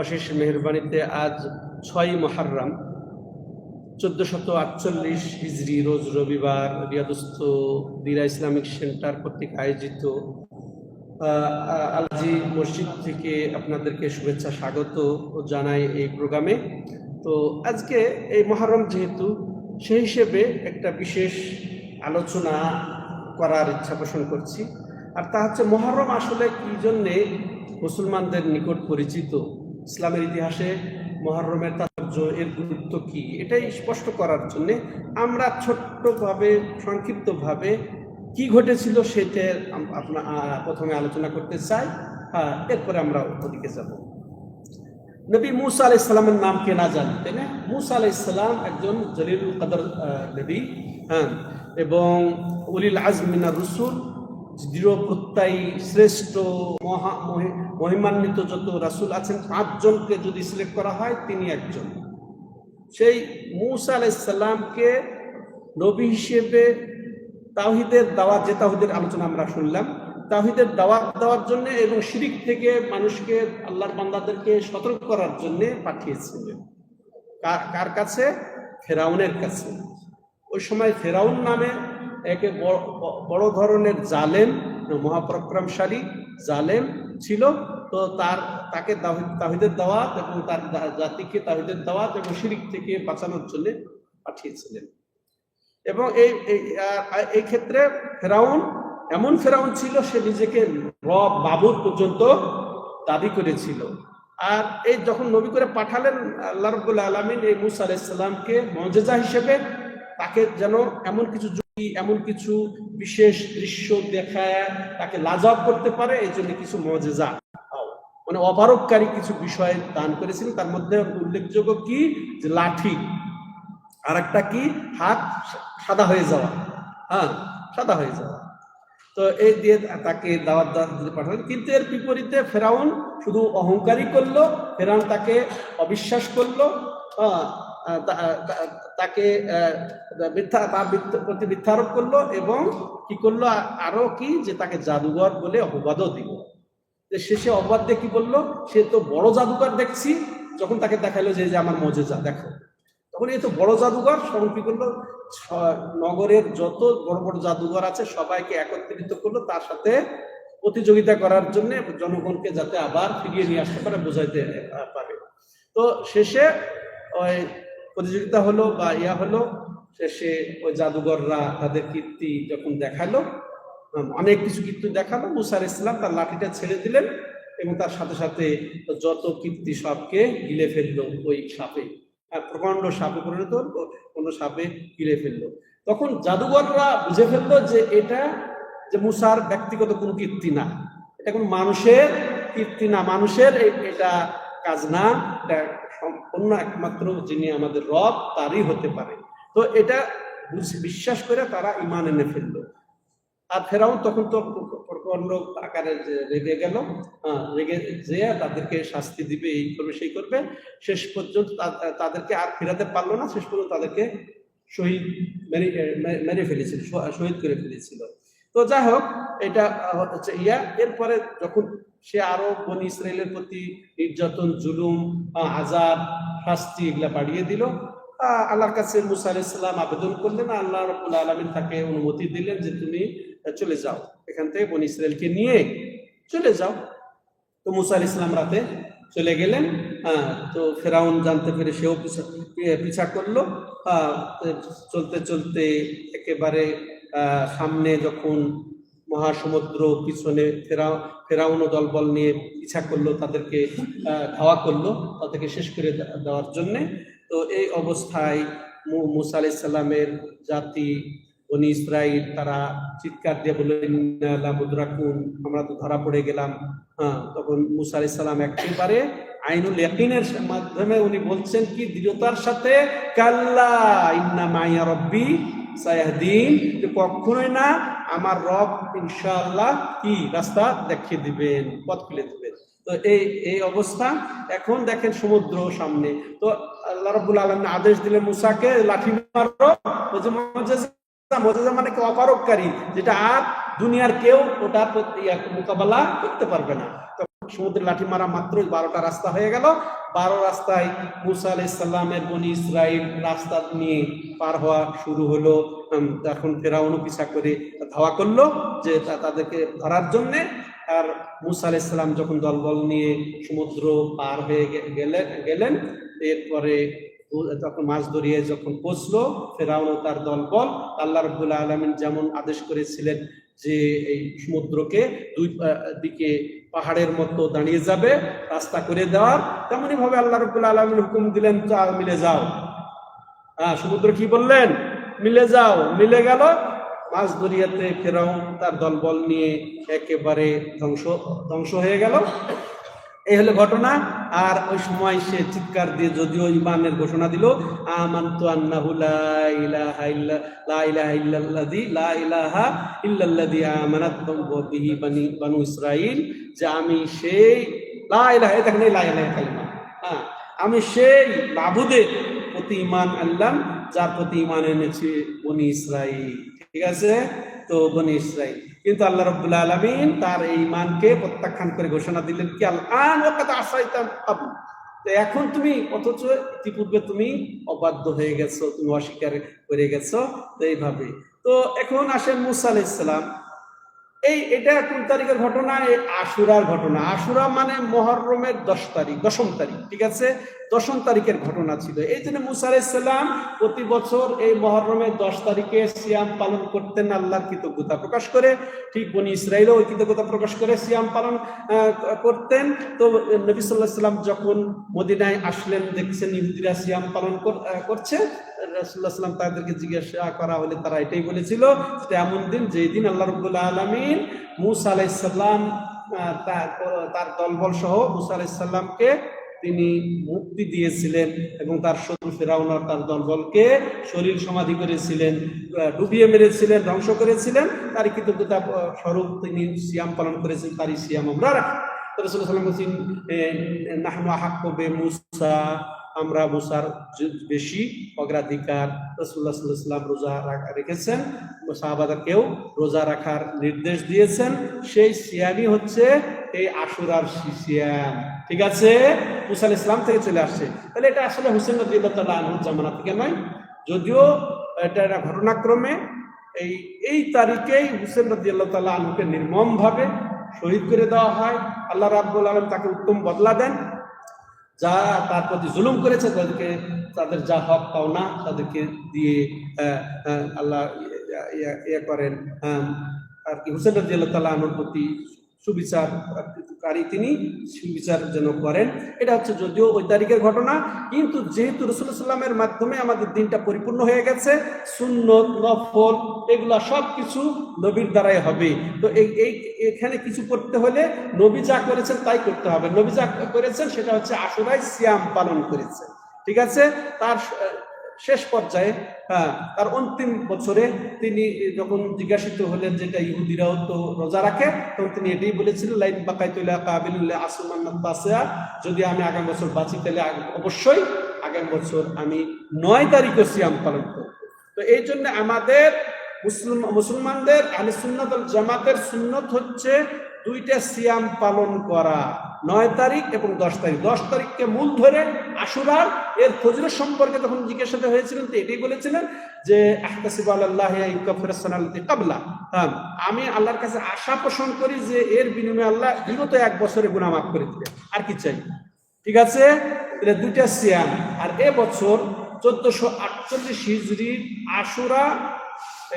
অশেষ মেহেরবানিতে আজ 6ই মুহররম 1448 হিজরি রোজ রবিবার রিয়াদস্থ দিরা ইসলামিক সেন্টার কর্তৃক আয়োজিত আলজি মসজিদ থেকে আপনাদেরকে শুভেচ্ছা স্বাগত জানাই এই প্রোগ্রামে। তো আজকে এই মুহররম যেহেতু, সেই হিসেবে একটা বিশেষ আলোচনা করার ইচ্ছা পোষণ করছি। আর তা হচ্ছে মুহররম আসলে কি জন্যে মুসলমানদের নিকট পরিচিত, ইসলামের ইতিহাসে মুহররমের তাৎপর্য, এর গুরুত্ব কি, এটাই স্পষ্ট করার জন্যে আমরা ছোট্টভাবে সংক্ষিপ্তভাবে কি ঘটেছিল সেটা প্রথমে আলোচনা করতে চাই। এরপরে আমরা ওদিকে যাব। নবী মুসা আলাইহিস সালামের নাম কে না জানে, তাই না? মুসা আলাইহিস সালাম একজন জলিলুল কদর নবী, এবং উলিল আজম মিনার রসুল, দৃঢ় প্রত্যয়ী শ্রেষ্ঠ মহিমান্বিত যত রাসূল আছেন 5 জনকে যদি সিলেক্ট করা হয় তিনি একজন। সেই মুসা আলাইহিস সালামকে নবী হিসেবে তাওহীদের দাওয়াত, যে তাওহীদের আলোচনা আমরা শুনলাম, তাওহীদের দাওয়াত দেওয়ার জন্য এবং শিরিক থেকে মানুষকে, আল্লাহর বান্দাদেরকে সতর্ক করার জন্য পাঠিয়েছিলেন। কার কাছে? ফেরাউনের কাছে। ওই সময় ফেরাউন নামে একে বড় ধরনের জালেম, মহাপরাক্রমশালী জালেম ছিল। তো তাকে তাওহীদের দাওয়াত এবং তার জাতিকে তাওহীদের দাওয়াত এবং শিরিক থেকে বাঁচানোর জন্য পাঠিয়েছিলেন। এবং এই ক্ষেত্রে ফেরাউন এমন ফেরাউন ছিল, সে নিজেকে রব মাবুদ পর্যন্ত দাবি করেছিল। আর এই যখন নবী করে পাঠালেন আল্লাহ রাব্বুল আলামিন এই মুসা আলাইহিস সালামকে মুজিজা হিসেবে, তাকে যেন এমন কিছু এমন কিছু বিশেষ দৃশ্য দেখায় তাকে লাজবাব করতে পারে, এই জন্য কিছু মুজিজা, মানে অবারককারী কিছু বিষয় দান করেছিলেন। তার মধ্যে উল্লেখযোগ্য কি, যে লাঠি, আর একটা কি, হাত সাদা হয়ে যাওয়া, সাদা হয়ে যাওয়া। তো এই দিয়ে তাকে দাওয়াত দিতে পাঠালেন। কিন্তু এর বিপরীতে ফেরাউন শুধু অহংকারী করলো, ফেরাউন তাকে অবিশ্বাস করলো, তাকে তার প্রতি মিথ্যারোপ করলো, এবং কি করলো আরো কি, যে তাকে জাদুঘর বলে অপবাদও দিল। শেষে অপবাদ দিয়ে কি বললো, সে তো বড় জাদুঘর দেখছি। যখন তাকে দেখাইলো যে আমার মুজিজা দেখো, তখন এই তো বড় জাদুঘর, তখন কি করলো, নগরের যত বড় বড় জাদুঘর আছে সবাইকে একত্রিত করলো তার সাথে প্রতিযোগিতা করার জন্য, জনগণকে যাতে আবার ফিরিয়ে নিয়ে আসতে পারে, বোঝাইতে পারে। তো শেষে ওই প্রতিযোগিতা হলো বা হলো, শেষে ওই জাদুঘররা তাদের কীর্তি যখন দেখালো, অনেক কিছু কীর্তি দেখালো, মুসা আলাইহিস সালাম তার লাঠিটা ছেড়ে দিলেন এবং তার সাথে সাথে যত কীর্তি সবকে গিলে ফেললো ওই সাপে, প্রকাণ্ড সাপে পরিণত হলো, কোনো সাপে গিলে ফেললো। তখন জাদুঘররা বুঝে ফেললো যে এটা যে মুসার ব্যক্তিগত কোনো কীর্তি না, এটা কোনো মানুষের কীর্তি না, মানুষের এটা কাজ না, এটা সম্পূর্ণ একমাত্র যিনি আমাদের রব তারই হতে পারে। তো এটা বিশ্বাস করে তারা ঈমান এনে ফেললো। আর ফেরাউন তখন তো প্রকাণ্ড আকারে রেগে গেল, রেগে যে তাদেরকে শাস্তি দিবে, এই করবে সেই করবে। শেষ পর্যন্ত তাদেরকে আর ফেরাতে পারলো না, শেষ পর্যন্ত তাদেরকে মেরে ফেলেছিল, শহীদ করে ফেলেছিল। তো যাই হোক, এটা হচ্ছে এরপরে যখন সে আরো বনি ইসরাইলের প্রতি নির্যাতন, জুলুম, আযাব, শাস্তি এগুলা বাড়িয়ে দিল, আল্লাহর কাছে মুসা আলাইহিস সালাম আবেদন করলেন। আল্লাহ রাব্বুল আলামিন তাকে অনুমতি দিলেন যে তুমি চলে যাও, এখান থেকে বনি ইসরাইলকে নিয়ে চলে যাও। তো মুসা আলাইহিস সালাম রাতে চলে গেলেন। তো ফেরাউন জানতে পেরে সেও পিছা করলো। চলতে চলতে একেবারে সামনে যখন মহাসমুদ্র, পিছনে ফেরাউন ও দলবল নিয়ে পিছা করলো, তাদেরকে ধাওয়া করলো, তাদেরকে শেষ করে দেওয়ার জন্যে। তো এই অবস্থায় মুসা আলাইহিস সালামের জাতি বনি ইসরাইল তারা চিৎকার দিয়ে বললেন, আমরা তো ধরা পড়ে গেলাম। তখন মুসা আলাইহিস সালাম একেবারে আইনুল ইয়াকিনের মাধ্যমে উনি বলছেন কি, দৃঢ়তার সাথে, কাল্লা ইন্না মাইয়া রব্বি সায়াহদিন, যে কখনোই না, আমার রব ইনশাআল্লাহ কি রাস্তা দেখিয়ে দিবেন, পথ খুলে দিবেন। তো এই অবস্থা। এখন দেখেন সমুদ্র সামনে, তো আল্লাহ রাব্বুল আলামিন আদেশ দিলেন মুসাকে, লাঠি মারো। মুজিজা মানে কি, অপারককারী, যেটা আর দুনিয়ার কেউ ওটা মোকাবেলা করতে পারবে না। সমুদ্রে লাঠি মারা মাত্রই 12টা রাস্তা হয়ে গেল। 12 রাস্তায় মুসা আলাইহিস সালামের বনি ইসরাইল রাস্তা নিয়ে পার হওয়া শুরু হলো। তখন ফেরাউনও পিছা করে ধাওয়া করলো যে তাদেরকে ধরার জন্যে। আর মুসা আলাইহিস সালাম যখন দলবল নিয়ে সমুদ্র পার হয়ে গেলেন, এরপরে তখন মাছ ধরিয়ে যখন পৌঁছলো ফেরাউন ও তার দলবল, আল্লাহ রাব্বুল আলামিন যেমন আদেশ করেছিলেন যে এই সমুদ্রকে দুই দিকে পাহাড়ের মতো দাঁড়িয়ে যাবে, রাস্তা করে দেওয়ার, তেমনি ভাবে আল্লাহ রাব্বুল আলামিন হুকুম দিলেন মিলে যাও। সমুদ্র কি বললেন? মিলে যাও। মিলে গেল। মাছ দরিয়াতে ফেরাউন তার দলবল নিয়ে একেবারে ধ্বংস হয়ে গেল। এই হলো ঘটনা। আর ওই সময় সে চিৎকার দিয়ে যদিও ইমানের ঘোষণা দিল, আমানতু আন্নাহু লা ইলাহা ইল্লাল্লাযী আমানাত বিহি বানু ইসরাঈল, যে আমি সেই লা ইলাহা, এটা নেই লা ইলাহা কালিমা, আমি সেই মাবুদের প্রতি ঈমান আনলাম যার প্রতি ঈমান এনেছে বনি ইসরাঈল। ঠিক আছে? তো বনি ইসরাঈল, কিন্তু আল্লাহ রাব্বুল আলামিন তার এই ঈমানকে প্রত্যাখ্যান করে ঘোষণা দিলেন কি আল-আন ওয়াকাদ আসাইতা ক্বাবল, তো এখন তুমি, অথচ ইতিপূর্বে তুমি অবাধ্য হয়ে গেছো, তুমি অস্বীকার করে গেছো। তো এইভাবে তো এখন আসেন মুসা আলাইহিস সালাম। এটা কোন তারিখের ঘটনা? এই আশুরার ঘটনা। আশুরা মানে মুহররমের 10ম তারিখ। ঠিক আছে? 10ম তারিখের ঘটনা ছিল। এই জন্য মুসা আলাইহিস সালাম প্রতি বছর এই মুহররমের 10 তারিখে সিয়াম পালন করতেন আল্লাহর কৃতজ্ঞতা প্রকাশ করে। ঠিক বনি ইসরাঈলও ওই কৃতজ্ঞতা প্রকাশ করে সিয়াম পালন করতেন। তো নবী সাল্লাল্লাহু আলাইহি সাল্লাম যখন মদিনায় আসলেন, দেখছেন ইহুদিরা সিয়াম পালন করছে, রাসূলুল্লাহ সাল্লাল্লাহু আলাইহি ওয়াসাল্লাম তাদেরকে জিজ্ঞাসা করা হলে তারা এটাই বলেছিল যে এমন দিন যেই দিন আল্লাহ রাব্বুল আলামিন মুসা আলাইহিস সালাম তার দলবল সহ মুসা আলাইহিস সালামকে তিনি মুক্তি দিয়েছিলেন এবং তার শত্রু ফেরাউন আর তার দলবলকে শরীর সমাধি করেছিলেন, ডুবিয়ে মেরেছিলেন, ধ্বংস করেছিলেন। তার কৃতজ্ঞতা স্বরূপ তিনি সিয়াম পালন করেছেন। তারই সিয়াম আমরা রাখি। রাসূলুল্লাহ সাল্লাল্লাহু আলাইহি ওয়াসাল্লাম বলেছেন, নাহনু আহাক্কু বিমুসা, আমরা মুসার বেশি অগ্রাধিকার। রাসূলুল্লাহ সাল্লাল্লাহু আলাইহি ওয়াসাল্লাম রোজা রেখেছেন, সাহাবাদেরকেও রোজা রাখার নির্দেশ দিয়েছেন। সেই সিয়ামই হচ্ছে এই আশুরার সিয়াম। ঠিক আছে? মুসা আলাইহিস সালাম থেকে চলে আসছে। তাহলে এটা আসলে হুসেন রাদিয়াল্লাহু তাআলা আনহুর জামানা থেকে নয়, যদিও এটা ঘটনাক্রমে এই তারিখেই হুসেন রাদিয়াল্লাহু তাআলা আনহুকে নির্মমভাবে শহীদ করে দেওয়া হয়। আল্লাহ রাব্বুল আলামিন তাকে উত্তম বদলা দেন। যা তার প্রতি জুলুম করেছে তাদের যা হক পাওনা তাদেরকে দিয়ে আল্লাহ করেন। আর কি হুসেন রাদিয়াল্লাহু তাআলা আনহুর প্রতি সুবিচারকারী, তিনি সুবিচার যেন করেন। এটা হচ্ছে যদিও ওই তারিখের ঘটনা, কিন্তু যেহেতু রাসূলুল্লাহ সাল্লামের মাধ্যমে আমাদের দিনটা পরিপূর্ণ হয়ে গেছে, সুন্নত নফল এগুলা সব কিছু নবীর দ্বারাই হবে। তো এখানে কিছু করতে হলে নবী যা করেছেন তাই করতে হবে। নবী যা করেছেন সেটা হচ্ছে আশুরায় সিয়াম পালন করেছেন। ঠিক আছে? তার শেষ পর্যায়ে, তার অন্তিম বছরে তিনি যখন জিজ্ঞাসিত হলেন যেটা ইহুদিরাও তো রোজা রাখে, তখন তিনি এটাই বলেছিলেন, লাইন বাকাইতুলা কাবিলুল আসমান্নাত তাসিয়া, যদি আমি আগামী বছর বাঁচি তাহলে অবশ্যই আগামী বছর আমি 9 তারিখে সিয়াম পালন করব। তো এই জন্য আমাদের মুসলমানদের আহলে সুন্নাত ওয়াল জামাতের সুন্নত হচ্ছে 2টা সিয়াম পালন করা, 9 তারিখ এবং 10 তারিখ। 10 তারিখকে মূল ধরে আশুরার এর ফজিলত সম্পর্কে যখন জিজ্ঞাসা হয়েছিলেন তো এটাই বলেছিলেন যে আহতাসিবু আলাল্লাহি আন ইউকাফিরাস সানাতাল্লাতী ক্বাবলা, আমি আল্লাহর কাছে আশা পোষণ করি যে এর বিনিময়ে আল্লাহ বিগত 1 বছরের গুনাহ মাফ করে দিবেন, আর কি চাই। ঠিক আছে? তাহলে 2টা সিয়াম। আর এ বছর 1448 হিজরি আশুরা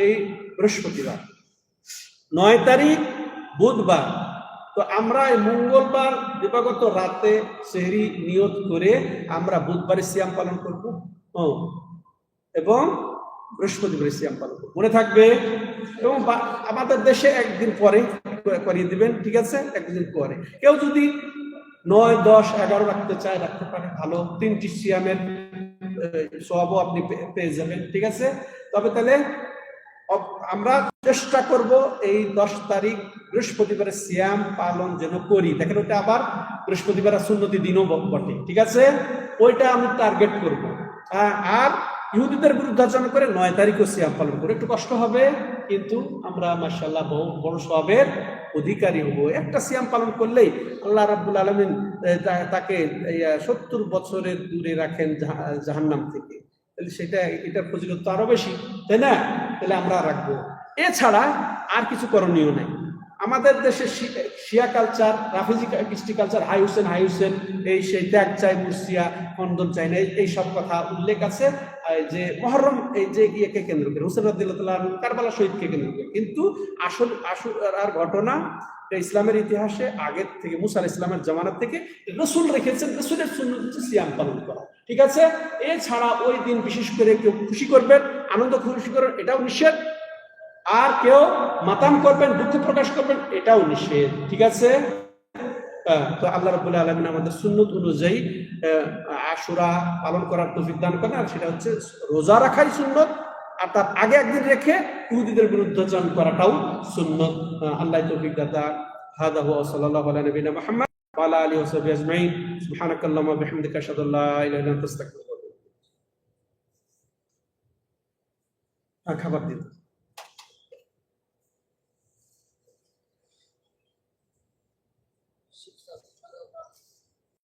এই বৃহস্পতিবার, 9 তারিখ বুধবার। তো আমরা মঙ্গলবার দিবাগত রাতে সেহরি নিয়ত করে আমরা বুধবারে সিয়াম পালন করব এবং বৃহস্পতিবারে সিয়াম পালন করব, মনে থাকবে। এবং আমাদের দেশে একদিন পরে করিয়ে দিবেন। ঠিক আছে? একদিন পরে কেউ যদি 9, 10, 11 রাখতে চায় রাখতে পারে, ভালো। 3টি সিয়ামের সওয়াবও আপনি পেয়ে যাবেন। ঠিক আছে? তবে তাহলে আমরা চেষ্টা করব এই 10 তারিখ বৃহস্পতিবারে সিয়াম পালন যেন করি। দেখেন ওইটা আবার বৃহস্পতিবার সুন্নতি দিনও বটে। ঠিক আছে? ওইটা আমি টার্গেট করব। আর ইহুদিদের বিরুদ্ধাচরণ করে 9 তারিখও সিয়াম পালন করে। একটু কষ্ট হবে, কিন্তু আমরা মাশাআল্লাহ বড় সওয়াবের অধিকারী হব। একটা সিয়াম পালন করলেই আল্লাহ রাব্বুল আলামিন তাকে 70 বছরের দূরে রাখেন জাহান্নাম থেকে। তাহলে এটার ফজিলত তো আরো বেশি, তাই না? তাহলে আমরা রাখবো। এছাড়া আর কিছু করণীয় নেই। আমাদের দেশে শিয়া কালচার, রাফিজি কৃষ্টি কালচার, হাই হুসেন এই সেই ত্যাগ চাই, মুর্শিয়া খন্দন চাই না, এই সব কথা উল্লেখ আছে যে মহরম এই যে ইয়েকে কেন্দ্র করে, হুসেন রাদিয়াল্লাহু তাআলা কারবালা শহীদকে কেন্দ্র করে। কিন্তু আসল আশুরার ঘটনা ইসলামের ইতিহাসে আগের থেকে, মুসা আলাইহিস সালামের জামানাত থেকে রাসূল রেখেছেন। রাসূলের সুন্নাত হচ্ছে সিয়াম পালন করা, ঠিক আছে? এছাড়া ওই দিন বিশেষ করে কেউ খুশি করবেন, আনন্দ খুশি করবেন, এটাও নিষেধ। আর কেউ মাতাম করবেন, দুঃখ প্রকাশ করবেন, এটাও নিষেধ, ঠিক আছে? তো আল্লাহ রাব্বুল আলামিন আমাদের সুন্নত অনুযায়ী আশুরা পালন করার তৌফিক দান করেন। আর সেটা হচ্ছে রোজা রাখাই সুন্নত, আর তার আগে একদিন রেখে ইহুদিদের বিরুদ্ধাচরণ করাটাও সুন্নত। আল্লাহ তৌফিক দাতা। হাদা হুয়া সাল্লাল্লাহু আলা নবিনা মুহাম্মদ ওয়া আলা আলিহি ওয়া সাহবিহি আজমাইন। সুবহানাকাল্লাহুম্মা ওয়া বিহামদিকা আশহাদু আল্লা ইলাহা ইল্লা আনতা আস্তাগফিরুকা ওয়া আতুবু ইলাইক। খাবার দিন।